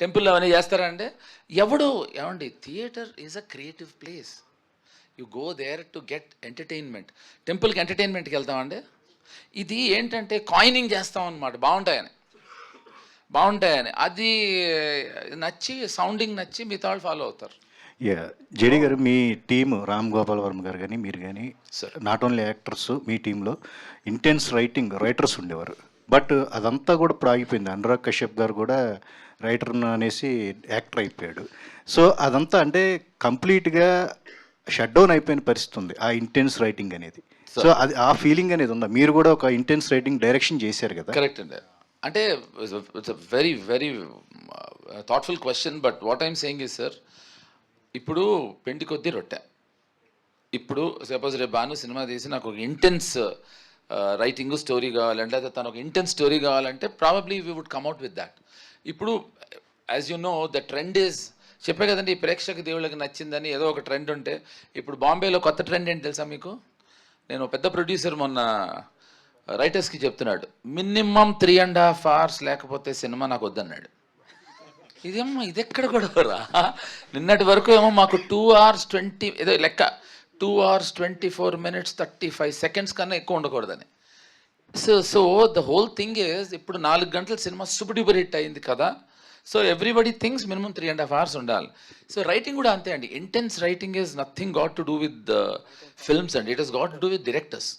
టెంపుల్లో అవన్నీ చేస్తారా అంటే ఏమండి, theatre is a creative place. You go there to get entertainment. టెంపుల్కి ఎంటర్టైన్మెంట్కి వెళ్తామండి. ఇది ఏంటంటే కాయినింగ్ చేస్తాం అన్నమాట, బాగుంటాయని అది నచ్చి, సౌండింగ్ నచ్చి మిగతా వాళ్ళు ఫాలో అవుతారు. జేడి గారు, మీ టీమ్ రామ్ గోపాల్ వర్మ గారు కానీ మీరు కానీ నాట్ ఓన్లీ యాక్టర్స్, మీ టీంలో ఇంటెన్స్ రైటర్స్ ఉండేవారు. బట్ అదంతా కూడా ఇప్పుడు ఆగిపోయింది. అనురాగ్ కశ్యప్ గారు కూడా రైటర్ అనేసి యాక్టర్ అయిపోయాడు. సో అదంతా అంటే కంప్లీట్గా షట్ డౌన్ అయిపోయిన పరిస్థితి ఉంది ఆ ఇంటెన్స్ రైటింగ్ అనేది. సో అది ఆ ఫీలింగ్ అనేది ఉందా? మీరు కూడా ఒక ఇంటెన్స్ రైటింగ్ డైరెక్షన్ చేశారు కదా. కరెక్ట్ అండి. అంటే it's a very very thoughtful question. But what I'm saying is sir, ఇప్పుడు పెండి కొద్దీ రొట్టె. ఇప్పుడు సపోజ్ రేపు బాను సినిమా తీసి నాకు ఒక ఇంటెన్స్ రైటింగ్ స్టోరీ కావాలంటే, లేదా తను ఒక ఇంటెన్స్ స్టోరీ కావాలంటే probably we would come out with that. ఇప్పుడు as you know the trend is, చెప్పే కదండి, ఈ ప్రేక్షక దేవుళ్ళకి నచ్చిందని ఏదో ఒక ట్రెండ్ ఉంటే, ఇప్పుడు బాంబేలో కొత్త ట్రెండ్ ఏంటి తెలుసా మీకు? నేను పెద్ద ప్రొడ్యూసర్ మొన్న రైటర్స్కి చెప్తున్నాడు, మినిమం 3.5 hours లేకపోతే సినిమా నాకు వద్దన్నాడు. ఇదేమో ఇది ఎక్కడ కూడా రా, నిన్నటి వరకు ఏమో మాకు 2 hours 20 ఏదో లెక్క, 2 hours 24 minutes 35 seconds కన్నా ఎక్కువ ఉండకూడదని. So the whole thing is, ఇప్పుడు 4 గంటల సినిమా సూపర్ డూపర్ హిట్ అయింది కదా, so everybody thinks minimum 3.5 hours ఉండాలి. సో రైటింగ్ కూడా అంతే అండి. Intense writing is nothing got to do with films అండి, it is got to do with directors.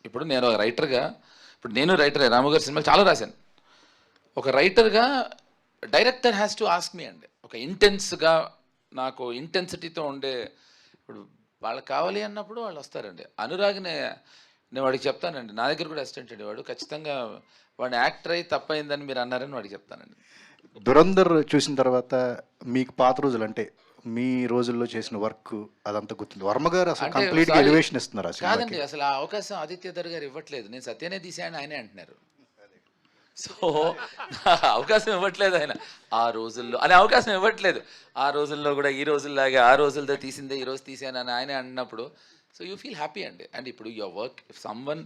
ఇప్పుడు నేను ఒక రైటర్గా, ఇప్పుడు నేను రైటరే, రాము గారి సినిమాలు చాలా రాశాను. ఒక రైటర్గా director has to ask me అండి, ఒక ఇంటెన్స్గా నాకు ఇంటెన్సిటీతో ఉండే, ఇప్పుడు వాళ్ళకి కావాలి అన్నప్పుడు వాళ్ళు వస్తారండి. అనురాగ్నే నేను వాడికి చెప్తానండి, నా దగ్గర కూడా అసిస్టెంట్ అండి వాడు, ఖచ్చితంగా వాడిని యాక్టర్ అయి తప్పైందని మీరు అన్నారని వాడికి చెప్తానండి. దురంధర్ చూసిన తర్వాత మీకు పాత రోజులు అంటే మీ రోజుల్లో చేసిన వర్క్ అదంతా గుర్తుంది. వర్మ గారు అసలు కంప్లీట్ ఎలివేషన్ ఇస్తున్నారు. కాదండి, అసలు ఆ అవకాశం ఆదిత్యధర్ గారు ఇవ్వట్లేదు. నేను సత్యనే తీసాను ఆయనే అంటున్నారు. సో అవకాశం ఇవ్వట్లేదు ఆయన, ఆ రోజుల్లో అనే అవకాశం ఇవ్వట్లేదు. ఆ రోజుల్లో కూడా ఈ రోజుల్లాగే ఆ రోజులతో తీసిందే ఈరోజు తీసాను అని ఆయనే అంటున్నప్పుడు, సో యూ ఫీల్ హ్యాపీ అండి. అండ్ ఇప్పుడు your work, if someone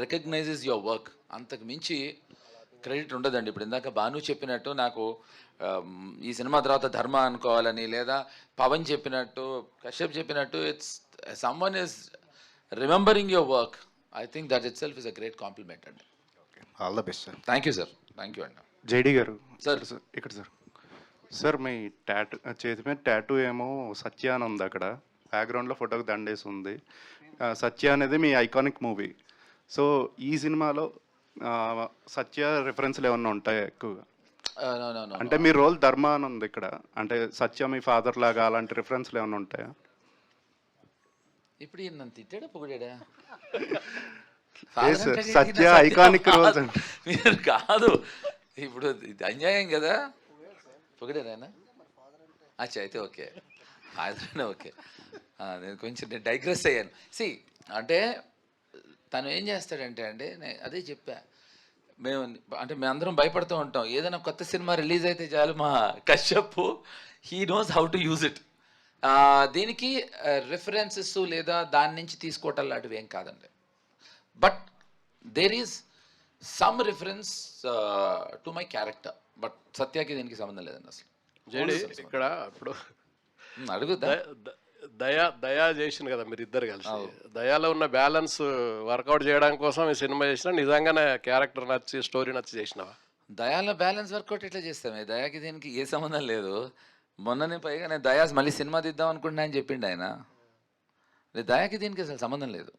recognises your work, అంతకు మించి క్రెడిట్ ఉండదండి. ఇప్పుడు ఇందాక భాను చెప్పినట్టు నాకు ఈ సినిమా తర్వాత ధర్మ అనుకోవాలని, లేదా పవన్ చెప్పినట్టు, కశ్యప్ చెప్పినట్టు, it's someone is remembering your work. I think that itself is a great compliment అండి. All the best sir. Thank you sir, thank you అండి. జేడి గారు సార్, ఇక్కడ సార్ మీ చేతి మీద టాటూ ఏమో సత్య అని ఉంది, అక్కడ బ్యాక్గ్రౌండ్లో ఫోటోకి దండేసి ఉంది. సత్య అనేది మీ ఐకానిక్ మూవీ. సో ఈ సినిమాలో సత్య రిఫరెన్స్లు ఏమన్నా ఉంటాయా ఎక్కువగా? అంటే మీ రోల్ ధర్మ అని ఉంది ఇక్కడ, అంటే సత్య మీ ఫాదర్ లాగా అలాంటి రిఫరెన్స్లు ఏమన్నా ఉంటాయా? ఇప్పుడు నన్ను తిట్టాడా పొగిడా? సత్య ఐకానిక్ రోల్స్ అంటే మీరు కాదు, ఇప్పుడు ఇది అన్యాయం కదా. పొగిడారా? అచ్చా, అయితే ఓకే, ఫాదర్ ఓకే. నేను కొంచెం డైగ్రెస్ అయ్యాను. సి అంటే తను ఏం చేస్తాడంటే అండి, నేను అదే చెప్పా, మేమందరం భయపడుతూ ఉంటాం, ఏదైనా కొత్త సినిమా రిలీజ్ అయితే చాలు మా Kashyap he knows how to use it. దీనికి రిఫరెన్సెస్ లేదా దాని నుంచి తీసుకోవటం లాంటివి ఏం కాదండి. But there is some reference to my character, but సత్యాకి దీనికి సంబంధం లేదండి అసలు. జేడి ఇక్కడ ఇప్పుడు అడుగుతా, దయా చేసిన కదా మీరు ఇద్దరు కలిసి, దయాలో ఉన్న బ్యాలెన్స్ వర్కౌట్ చేయడం కోసం ఈ సినిమా చేసిన, నిజంగానే క్యారెక్టర్ నచ్చి స్టోరీ నచ్చి చేసినావా? దయాలో బ్యాలెన్స్ వర్కౌట్ ఎట్లా చేస్తామే? దయాకి దీనికి ఏ సంబంధం లేదు. మొన్ననే పైగా నేను దయా మళ్ళీ సినిమా తీద్దాం అనుకుంటున్నా అని చెప్పిండు ఆయన. దయాకి దీనికి అసలు సంబంధం లేదు,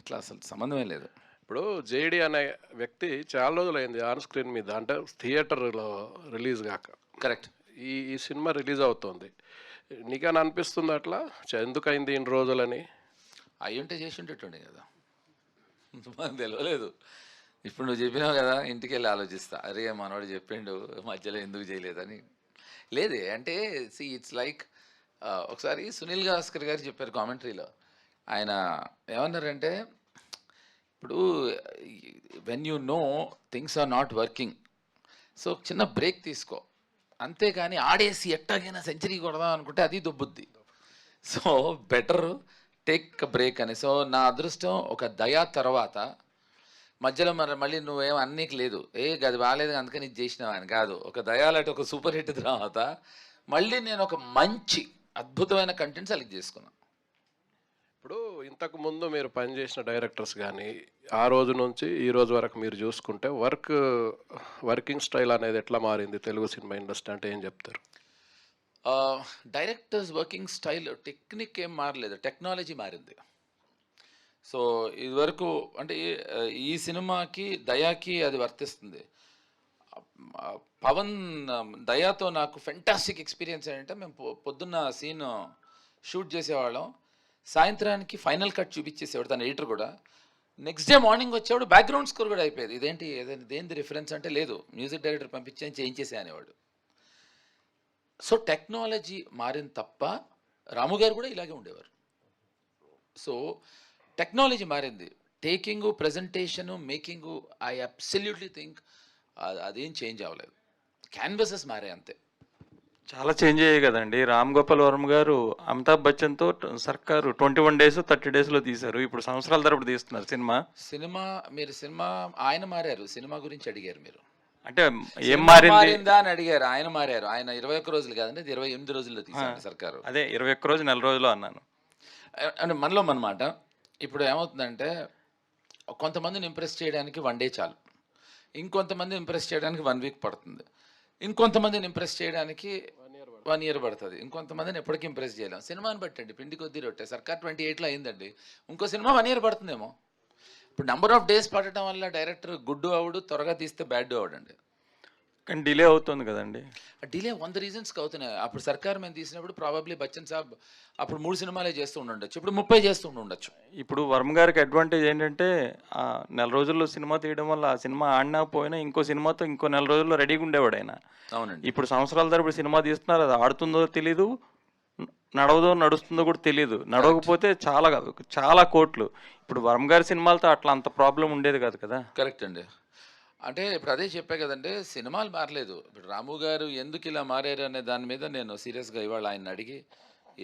ఇట్లా అసలు సంబంధమే లేదు. ఇప్పుడు జేడి అనే వ్యక్తి చాలా రోజులు అయింది ఆన్ స్క్రీన్ మీద, అంటే థియేటర్లో రిలీజ్ కాక. కరెక్ట్. ఈ సినిమా రిలీజ్ అవుతుంది, నీకని అనిపిస్తుంది అట్లా ఎందుకు అయింది ఇన్ని రోజులని? అయ్యి ఉంటే చేసి ఉంటేటుండే కదా, మనకు తెలియలేదు. ఇప్పుడు నువ్వు చెప్పినావు కదా, ఇంటికి వెళ్ళి ఆలోచిస్తా, అరే మనవాడు చెప్పిండు మధ్యలో ఎందుకు చేయలేదని. లేదే అంటే సి ఇట్స్ లైక్, ఒకసారి సునీల్ గాస్కర్ గారు చెప్పారు కామెంటరీలో. ఆయన ఏమన్నారంటే, ఇప్పుడు when you know things are not working, so చిన్న బ్రేక్ తీసుకో, అంతేగాని ఆడేసి ఎట్టాగైనా సెంచరీ కొడదాం అనుకుంటే అది దొబ్బుద్ది. సో బెటర్ టేక్ బ్రేక్ అని. సో నా అదృష్టం ఒక దయా తర్వాత మధ్యలో మళ్ళీ నువ్వేం అన్నీకి లేదు, అది బాగాలేదు అందుకని ఇది చేసినావు అని కాదు. ఒక దయాలంటే ఒక సూపర్ హిట్ తర్వాత మళ్ళీ నేను ఒక మంచి అద్భుతమైన కంటెంట్ సెలెక్ట్ చేసుకున్నాను. ఇప్పుడు ఇంతకు ముందు మీరు పనిచేసిన డైరెక్టర్స్ కానీ ఆ రోజు నుంచి ఈ రోజు వరకు మీరు చూసుకుంటే వర్కింగ్ స్టైల్ అనేది ఎట్లా మారింది తెలుగు సినిమా ఇండస్ట్రీ అంటే ఏం చెప్తారు? డైరెక్టర్స్ వర్కింగ్ స్టైల్ టెక్నిక్ ఏం మారలేదు, టెక్నాలజీ మారింది. సో ఇదివరకు అంటే ఈ సినిమాకి దయాకి అది వర్తిస్తుంది. పవన్ దయాతో నాకు ఫెంటాస్టిక్ ఎక్స్పీరియన్స్ ఏంటంటే మేము పొద్దున్న సీన్ షూట్ చేసేవాళ్ళం, సాయంత్రానికి ఫైనల్ కట్ చూపించేసేవాడు తన ఎడిటర్ కూడా. నెక్స్ట్ డే మార్నింగ్ వచ్చేవాడు బ్యాక్గ్రౌండ్ స్కోర్ కూడా అయిపోయేది. దేనిది రిఫరెన్స్ అంటే లేదు, మ్యూజిక్ డైరెక్టర్ పంపించి చేయించేసే అనేవాడు. సో టెక్నాలజీ మారింది తప్ప రాము గారు కూడా ఇలాగే ఉండేవారు. సో టెక్నాలజీ మారింది, taking, presentation, making, I absolutely think అదేం చేంజ్ అవ్వలేదు. క్యాన్వసెస్ మారే అంతే. చాలా చేంజ్ అయ్యాయి కదండి. రామ్ గోపాల్ వర్మ గారు అమితాబ్ బచ్చన్తో సర్కారు 21 days 30 daysలో తీశారు. ఇప్పుడు సంవత్సరాల తరపుడు తీస్తున్నారు సినిమా ఆయన మారారు. సినిమా గురించి అడిగారు మీరు, అంటే ఏం మారింది అని అడిగారు. ఆయన మారారు. ఆయన 21 రోజులు కాదండి, 28 రోజుల్లో తీశారు సర్కారు. అదే 21 రోజు నెల రోజులు అన్నాను. అంటే మనలో అన్నమాట. ఇప్పుడు ఏమవుతుందంటే కొంతమందిని ఇంప్రెస్ చేయడానికి 1 day చాలు, ఇంకొంతమందిని ఇంప్రెస్ చేయడానికి 1 week పడుతుంది, ఇంకొంతమందిని ఇంప్రెస్ చేయడానికి 1 year పడుతుంది, ఇంకొంతమందిని ఎప్పటికీ ఇంప్రెస్ చేయలేం. సినిమాని బట్టండి, పిండి కొద్దీ రొట్టె. సర్కార్ 28లో అయిందండి, ఇంకో సినిమా 1 year పడుతుందేమో. ఇప్పుడు నెంబర్ ఆఫ్ డేస్ పడటం వల్ల డైరెక్టర్ గుడ్డు అవుడు, త్వరగా తీస్తే బ్యాడ్ అవడండి. కానీ డిలే అవుతుంది కదండి. డిలే 100 reasonsకి అవుతున్నాయి. అప్పుడు సర్కార్ మేము తీసినప్పుడు ప్రాబబ్లీ బచ్చన్ సాబ్ అప్పుడు 3 సినిమాలే చేస్తూ ఉండొచ్చు, ఇప్పుడు 30 చేస్తూ ఉండొచ్చు. ఇప్పుడు వర్మ గారికి అడ్వాంటేజ్ ఏంటంటే ఆ నెల రోజుల్లో సినిమా తీయడం వల్ల ఆ సినిమా ఆడినా పోయినా ఇంకో సినిమాతో ఇంకో నెల రోజుల్లో రెడీగా ఉండేవాడు ఆయన. అవునండి. ఇప్పుడు సంవత్సరాల తరపుడు సినిమా తీస్తున్నారు, అది ఆడుతుందో తెలీదు, నడుస్తుందో కూడా తెలియదు. నడవకపోతే చాలా కోట్లు. ఇప్పుడు వర్మ గారి సినిమాలతో అట్లా అంత ప్రాబ్లం ఉండేది కాదు కదా. కరెక్ట్ అండి. అంటే ఇప్పుడు అదే చెప్పా కదండి, సినిమాలు మారలేదు. ఇప్పుడు రాము గారు ఎందుకు ఇలా మారారు అనే దాని మీద నేను సీరియస్గా ఇవాళ ఆయన అడిగి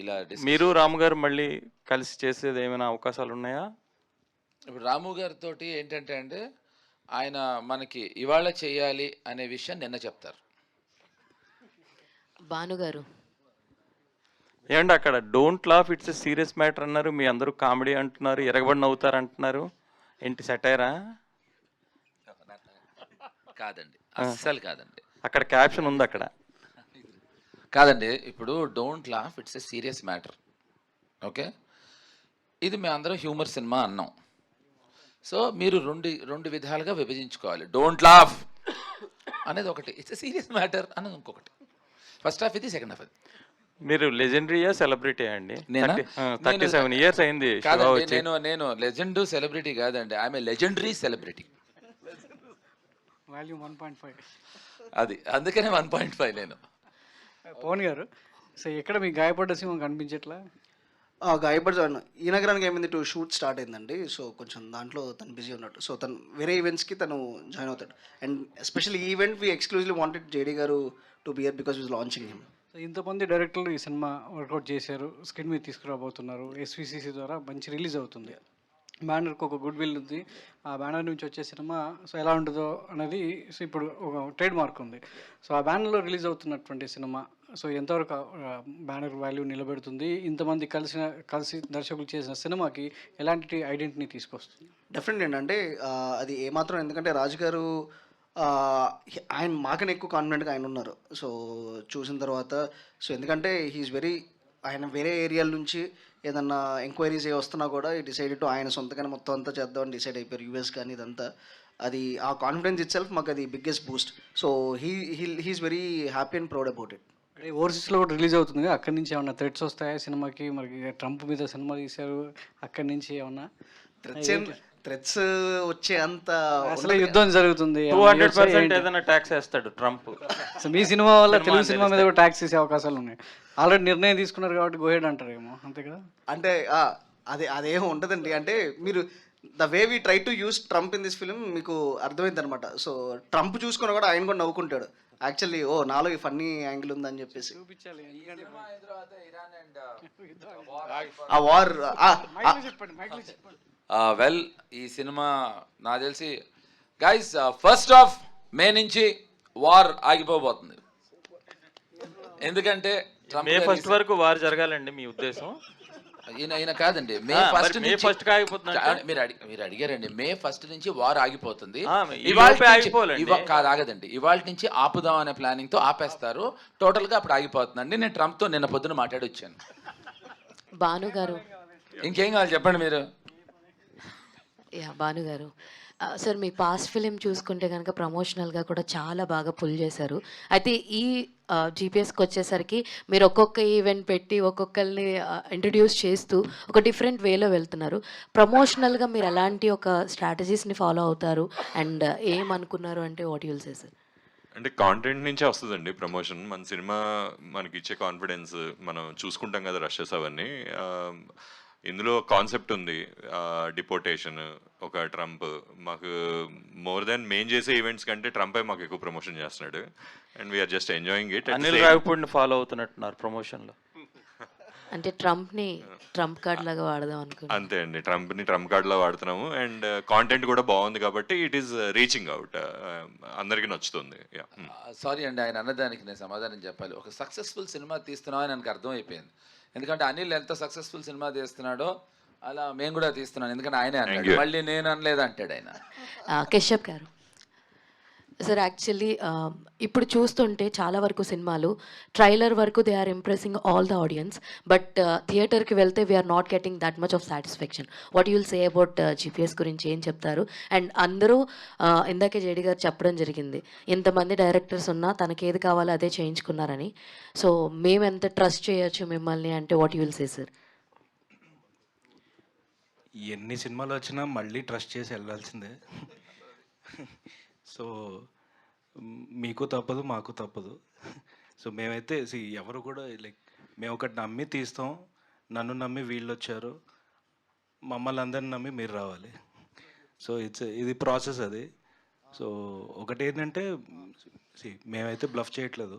ఇలా మీరు రాము గారు మళ్ళీ కలిసి చేసేది ఏమైనా అవకాశాలు ఉన్నాయా? ఇప్పుడు రాము గారితో ఏంటంటే అండి, ఆయన మనకి ఇవాళ చేయాలి అనే విషయం నిన్న చెప్తారు. భానుగారు ఏమండి అక్కడ don't laugh it's a serious matter అన్నారు, మీ అందరూ కామెడీ అంటున్నారు, ఎరగబడి నవ్వుతారు అంటున్నారు, ఏంటి సెటైరా? కాదండి, అస్సలు కాదండి. అక్కడ క్యాప్షన్ ఉంది అక్కడ. కాదండి, ఇప్పుడు don't laugh it's a serious matter. Okay, ఇది మేము అందరం హ్యూమర్ సినిమా అన్నాం. సో మీరు రెండు విధాలుగా విభజించుకోవాలి. డోంట్ లాఫ్ అనేది ఒకటి, ఇట్స్ ఎ సీరియస్ మ్యాటర్ అనేది ఇంకొకటి. ఫస్ట్ హాఫ్ ఇది, సెకండ్ హాఫ్ అది. మీరు లెజెండరీయా సెలబ్రిటీ అండి? 37 years అయింది. కాదండి, నేను లెజెండ్ సెలబ్రిటీ కాదండి, I'm a legendary celebrity. Volume 1.5 అది అందుకనే 1.5 నేను. పవన్ గారు, సో ఎక్కడ మీ గాయపడ్డ సింహం కనిపించట్లా? గాయపడి ఈ నగరానికి ఏమైంది టు షూట్ స్టార్ట్ అయిందండి. సో కొంచెం దాంట్లో తను బిజీ ఉన్నట్టు. సో తను వేరే ఈవెంట్స్కి తను జాయిన్ అవుతాడు. అండ్ ఎస్పెషల్లీ ఈ event we exclusively wanted JD గారు to be here because we're launching him. So ఇంతమంది డైరెక్టర్లు ఈ సినిమా వర్కౌట్ చేశారు, స్క్రీన్ మీద తీసుకురాబోతున్నారు, SVCC ద్వారా మంచి రిలీజ్ అవుతుంది. బ్యానర్కి ఒక గుడ్ విల్ ఉంది. ఆ బ్యానర్ నుంచి వచ్చే సినిమా సో ఎలా ఉంటుందో అనేది సో ఇప్పుడు ఒక ట్రేడ్ మార్క్ ఉంది. సో ఆ బ్యానర్లో రిలీజ్ అవుతున్నటువంటి సినిమా సో ఎంతవరకు బ్యానర్ వాల్యూ నిలబెడుతుంది, ఇంతమంది కలిసి దర్శకులు చేసిన సినిమాకి ఎలాంటి ఐడెంటిటీ తీసుకొస్తుంది? డెఫినెట్ ఏంటంటే అది ఏమాత్రం, ఎందుకంటే రాజు గారు ఆయన మాకనే ఎక్కువ కాన్ఫిడెంట్గా ఆయన ఉన్నారు. సో చూసిన తర్వాత సో ఎందుకంటే ఆయన వేరే ఏరియాల నుంచి ఏదన్నా ఎంక్వైరీస్ వస్తున్నా కూడా ఈ డిసైడెడ్ టు ఆయన సొంతగానే మొత్తం అంతా చేద్దామని డిసైడ్ అయిపోయారు. US కానీ ఇదంతా, అది ఆ కాన్ఫిడెన్స్ ఇట్ సెల్ఫ్ మాకు అది biggest boost. So he's very happy and proud about it. ఓవర్సీస్లో కూడా రిలీజ్ అవుతుంది, అక్కడి నుంచి ఏమన్నా థ్రెట్స్ వస్తాయా సినిమాకి? మరి ట్రంప్ మీద సినిమా తీశారు, అక్కడి నుంచి ఏమన్నా థ్రెట్స్ వచ్చే అంత అసలు యుద్ధం జరుగుతుంది, 200% ఏదైనా ట్యాక్స్ వేస్తాడు ట్రంప్. సో మీ సినిమా వల్ల తెలుగు సినిమా మీద కూడా ట్యాక్స్ వేసే అవకాశాలు ఉన్నాయి. ఆల్రెడీ నిర్ణయం తీసుకున్నారు కాబట్టి గోహెడ్ అంటారేమో, అంతే కదా? అంటే అదేం ఉండదండి. అంటే మీరు the way we try to use Trump in this film మీకు అర్థమైంది అనమాట. సో ట్రంప్ చూసుకుని కూడా ఆయన కూడా నవ్వుకుంటాడు, యాక్చువల్లీ నాలో ఈ ఫన్నీ యాంగిల్ ఉందని చెప్పేసి చూపించాలి ఎందుకంటే ఆ వార్ చెప్పండి మైక్లో చెప్పండి. వెల్ ఈ సినిమా నాకు తెలిసి గైస్ ఫస్ట్ ఆఫ్ మే నుంచి వార్ ఆగిపోబోతుంది. ఎందుకంటే ట్రంప్ మే గారి ఫస్ట్ వరకు వార్ జరగాలండి మీ ఉద్దేశం? ఈయన కాదండి, మే ఫస్ట్ మే ఫస్ట్ ఆగిపోతుంది. మీరు అడిగారండి, మే ఫస్ట్ నుంచి వార్ ఆగిపోతుంది. ఈ ఇవాళ లోపే ఆగిపోవాలండి. కాదు ఆగదండి, ఇవాళ నుంచి ఆపుదాం అనే ప్లానింగ్ తో ఆపేస్తారు. టోటల్ గా అప్పుడు ఆగిపోతుందండి. నేను ట్రంప్ తో నిన్న పొద్దున మాట్లాడి వచ్చాను. భాను గారు, ఇంకేం కావాలి చెప్పండి మీరు. భాను గారు సార్, మీ పాస్ట్ ఫిలిం చూసుకుంటే కనుక ప్రమోషనల్గా కూడా చాలా బాగా పుల్ చేశారు. అయితే ఈ జీపీఎస్కి వచ్చేసరికి మీరు ఒక్కొక్క ఈవెంట్ పెట్టి ఒక్కొక్కరిని ఇంట్రడ్యూస్ చేస్తూ ఒక డిఫరెంట్ వేలో వెళ్తున్నారు. ప్రమోషనల్గా మీరు ఎలాంటి ఒక స్ట్రాటజీస్ని ఫాలో అవుతారు అండ్ ఏమనుకున్నారు అంటే వాట్ యుల్ సే సార్? అంటే కాంటెంట్ నుంచే వస్తుందండి ప్రమోషన్. మన సినిమా మనకి ఇచ్చే కాన్ఫిడెన్స్ మనం చూసుకుంటాం కదా, రషెస్ అవన్నీ. ఇందులో కాన్సెప్ట్ ఉంది, డిపోటేషన్, ఒక ట్రంప్. మాకు మోర్ దెన్ మెయిన్ చేసే ఈవెంట్స్ కంటే ట్రంపే మాకు ఎక్కువ ప్రమోషన్ చేస్తున్నాడు. And we are just enjoying it. Anil రావిపూడిని ఫాలో అవుతున్నట్టున్నారు ప్రమోషన్లో. అంటే ట్రంప్ని ట్రంప్ కార్డ్ లాగా వాడదాం అనుకుంటున్నాను. అంతే అండి, ట్రంప్ని ట్రంప్ కార్డ్లో వాడుతున్నాము. అండ్ కాంటెంట్ కూడా బాగుంది కాబట్టి ఇట్ ఈస్ రీచింగ్ అవుట్, అందరికీ నచ్చుతుంది. సారీ అండి, ఆయన అన్నదానికి నేను సమాధానం చెప్పాలి. ఒక సక్సెస్ఫుల్ సినిమా తీస్తున్నామని నాకు అర్థమైపోయింది. ఎందుకంటే అనిల్ ఎంత సక్సెస్ఫుల్ సినిమా తీస్తున్నాడో అలా మేము కూడా తీస్తున్నాను. ఎందుకంటే ఆయనే అన్నాడు, మళ్ళీ నేను అనలేదు అంటాడు ఆయన. కశ్యప్ గారు సార్, యాక్చువల్లీ ఇప్పుడు చూస్తుంటే చాలా వరకు సినిమాలు ట్రైలర్ వరకు they are impressing all the audience, but థియేటర్కి వెళ్తే we're not getting that much of satisfaction. What you'll say about GPS గురించి ఏం చెప్తారు? అండ్ అందరూ ఇందాకే జేడి గారు చెప్పడం జరిగింది, ఇంతమంది డైరెక్టర్స్ ఉన్నా తనకేది కావాలో అదే చేయించుకున్నారని. సో మేము ఎంత ట్రస్ట్ చేయొచ్చు మిమ్మల్ని అంటే వాట్ యుల్ సే సార్? ఎన్ని సినిమాలు వచ్చినా మళ్ళీ ట్రస్ట్ చేసి వెళ్ళాల్సిందే. సో మీకు తప్పదు, మాకు తప్పదు. సో మేమైతే ఎవరు కూడా లైక్ మేము ఒకటి నమ్మి తీస్తాం, నన్ను నమ్మి వీళ్ళు వచ్చారు, మమ్మల్ని అందరిని నమ్మి మీరు రావాలి. సో ఇది ప్రాసెస్ అది. సో ఒకటి ఏంటంటే మేమైతే బ్లఫ్ చేయట్లేదు,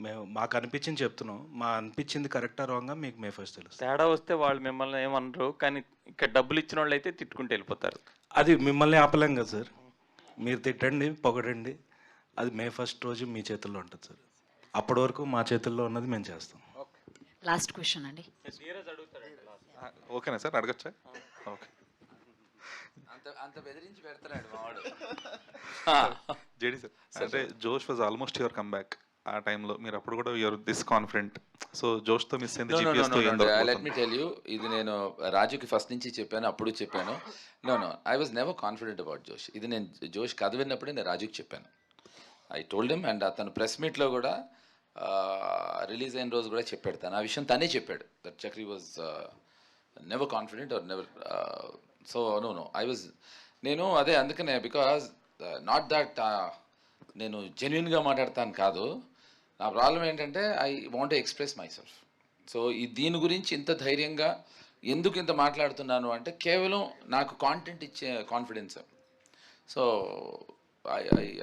మేము మాకు అనిపించింది చెప్తున్నాం. మా అనిపించింది కరెక్టా రాంగా మీకు మే ఫస్ట్ తెలుసు. తేడా వస్తే వాళ్ళు మిమ్మల్ని ఏమనరు, కానీ ఇక్కడ డబ్బులు ఇచ్చిన వాళ్ళు అయితే తిట్టుకుంటూ వెళ్ళిపోతారు. అది మిమ్మల్ని ఆపలేం కదా సార్. మీరు తిట్టండి, పొగడండి, అది మే ఫస్ట్ రోజు మీ చేతుల్లో ఉంటుంది సార్. అప్పటి వరకు మా చేతుల్లో ఉన్నది మేము చేస్తాం. లాస్ట్ క్వశ్చన్ అండి. ఓకేనా సార్, అడగచ్చా? ఓకే. అంత బెదిరించి పెడతాడు మావాడు. జేడి సార్, అంటే Josh was almost your comeback. ఆ టైంలో మీరు అప్పుడు కూడా యువర్ దిస్ కాన్ఫిడెంట్. సో జోష్తో మిస్ అయింది. లెట్ మీ టెల్ యూ, ఇది నేను రాజుకి ఫస్ట్ నుంచి చెప్పాను, అప్పుడు చెప్పాను. No I was never confident about Josh. ఇది నేను జోష్ కథ విన్నప్పుడే నేను రాజుకి చెప్పాను. I told him. అండ్ అతను ప్రెస్ మీట్లో కూడా రిలీజ్ అయిన రోజు కూడా చెప్పాడు, తను ఆ విషయం తనే చెప్పాడు, that Chakri was never confident or never. So no I was, నేను అదే అందుకనే, బికాజ్ నాట్ దట్ నేను జెన్యున్గా మాట్లాడతాను కాదు, నా ప్రాబ్లం ఏంటంటే I want to express my self. So దీని గురించి ఇంత ధైర్యంగా ఎందుకు ఇంత మాట్లాడుతున్నాను అంటే కేవలం నాకు కాంటెంట్ ఇచ్చే confidence. So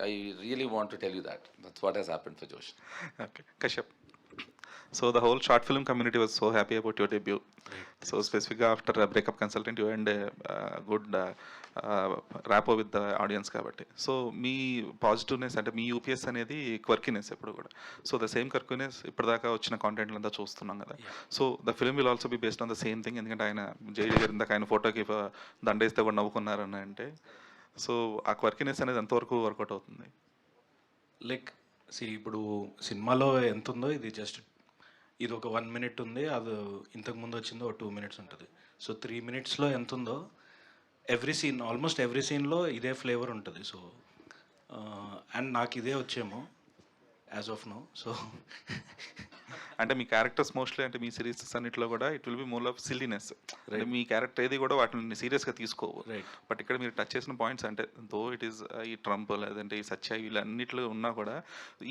I really want to tell you that that's what he's happened for Josh. Okay, Kashyap. So the whole short film community was so happy about your debut. So specifically after a breakup consultant, you earned a good rapport with the audience kabatti. So me positiveness అంటే మీ UPS అనేది క్వర్కినెస్ ఎప్పుడు కూడా. So the same క్వర్కినెస్ ఇప్పటిదాకా వచ్చిన కాంటెంట్లు అంతా చూస్తున్నాం కదా. So the film will also be based on the same thing. ఎందుకంటే ఆయన జేడీ గారు ఇందాక ఆయన ఫోటోకి దండేస్తే కూడా నవ్వుకున్నారని అంటే, సో ఆ క్వర్కినెస్ అనేది ఎంతవరకు వర్కౌట్ అవుతుంది? లైక్ ఇప్పుడు సినిమాలో ఎంత ఉందో ఇది జస్ట్ ఇది ఒక 1 minute ఉంది, అది ఇంతకుముందు వచ్చిందో 2 minutes ఉంటుంది. సో 3 minutesలో ఎంత ఉందో ఆల్మోస్ట్ ఎవ్రీ సీన్లో ఇదే ఫ్లేవర్ ఉంటుంది. సో అండ్ నాకు ఇదే వచ్చేమో యాజ్ ఆఫ్ నో. సో అంటే మీ క్యారెక్టర్స్ మోస్ట్లీ అంటే మీ సిరీసెస్ అన్నింటిలో కూడా it will be more of silliness. అంటే మీ క్యారెక్టర్ ఏది కూడా వాటిని సీరియస్గా తీసుకోవు. బట్ ఇక్కడ మీరు టచ్ చేసిన పాయింట్స్ అంటే దో ఇట్ ఈస్ ఈ ట్రంప్ లేదంటే ఈ సత్య వీళ్ళన్నిట్లో ఉన్నా కూడా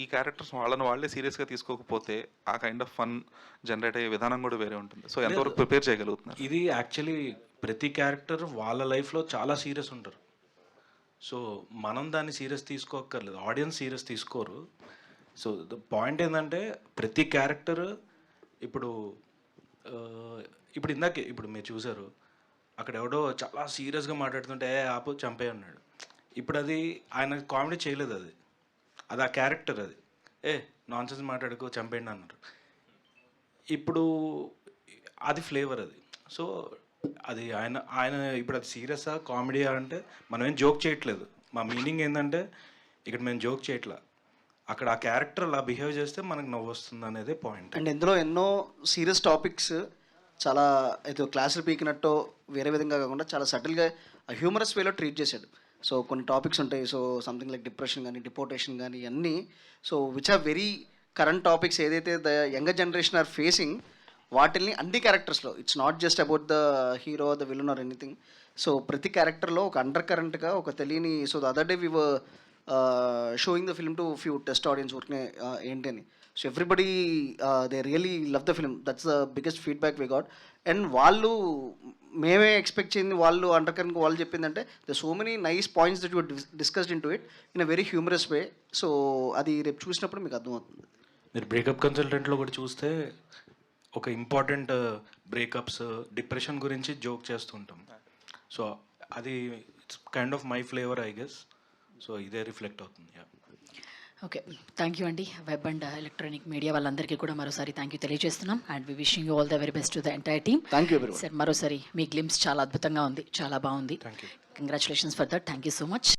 ఈ క్యారెక్టర్స్ వాళ్ళే సీరియస్గా తీసుకోకపోతే ఆ కైండ్ ఆఫ్ ఫన్ జనరేట్ అయ్యే విధానం కూడా వేరే ఉంటుంది. సో ఎంతవరకు ప్రిపేర్ చేయగలుగుతున్నారు? ఇది యాక్చువల్లీ ప్రతి క్యారెక్టర్ వాళ్ళ లైఫ్లో చాలా సీరియస్ ఉంటారు. సో మనం దాన్ని సీరియస్ తీసుకోక్కర్లేదు, ఆడియన్స్ సీరియస్ తీసుకోరు. సో ద పాయింట్ ఏంటంటే ప్రతి క్యారెక్టర్ ఇప్పుడు ఇప్పుడు మీరు చూసారు అక్కడ ఎవడో చాలా సీరియస్గా మాట్లాడుతుంటే ఆపు చంపే అన్నాడు. ఇప్పుడు అది ఆయన కామెడీ చేయలేదు, అది ఆ క్యారెక్టర్, అది నాన్సెన్స్ మాట్లాడుకో చంపేయండి అన్నారు. ఇప్పుడు అది ఫ్లేవర్ అది. సో అది ఆయన ఇప్పుడు అది సీరియసా కామెడీయా అంటే మనం ఏం జోక్ చేయట్లేదు. మా మీనింగ్ ఏంటంటే ఇక్కడ మేము జోక్ చేయట్లా, అక్కడ ఆ క్యారెక్టర్ అలా బిహేవ్ చేస్తే మనకు నవ్వు వస్తుంది అనేది పాయింట్. అండ్ ఇందులో ఎన్నో సీరియస్ టాపిక్స్ చాలా ఏదో క్లాసులు పీకినట్టు వేరే విధంగా కాకుండా చాలా సటిల్గా హ్యూమరస్ వేలో ట్రీట్ చేశాడు. సో కొన్ని టాపిక్స్ ఉంటాయి, సో సంథింగ్ లైక్ డిప్రెషన్ కానీ డిపోర్టేషన్ కానీ అన్నీ, so which are very current topics ఏదైతే the younger generation are facing, వాటిల్ని అన్ని క్యారెక్టర్స్లో, it's not just about the hero the villain or anything. So ప్రతి క్యారెక్టర్లో ఒక అండర్ కరెంట్గా ఒక తెలియని, so the other day we were showing the film to few test audience ఊరికే ఏంటి అని. So everybody they really love the film, that's the biggest feedback we got. And వాళ్ళు మేమే ఎక్స్పెక్ట్ చేయింది వాళ్ళు అండర్ కరెంట్ వాళ్ళు చెప్పిందంటే the so many nice points that you discussed in to it in a very humorous way. So అది రేపు చూసినప్పుడు మీకు అర్థమవుతుంది. మీరు బ్రేకప్ కన్సల్టెంట్లో కూడా చూస్తే ఒక ఇంపార్టెంట్ బ్రేకప్స్ డిప్రెషన్ గురించి జోక్ చేస్తుంటాం. సో అది it's kind of my flavour I guess. So ఇదే రిఫ్లెక్ట్ అవుతుంది. ఓకే, థ్యాంక్ యూ అండి. వెబ్ అండ్ ఎలక్ట్రానిక్ మీడియా వాళ్ళందరికీ కూడా మరోసారి థ్యాంక్ యూ తెలియజేస్తున్నాం. And we wishing you all the very best to the entire team. Thank you everyone. Sir మరోసారి మీ glimpse చాలా అద్భుతంగా ఉంది, చాలా బాగుంది. Congratulations for that. Thank you so much.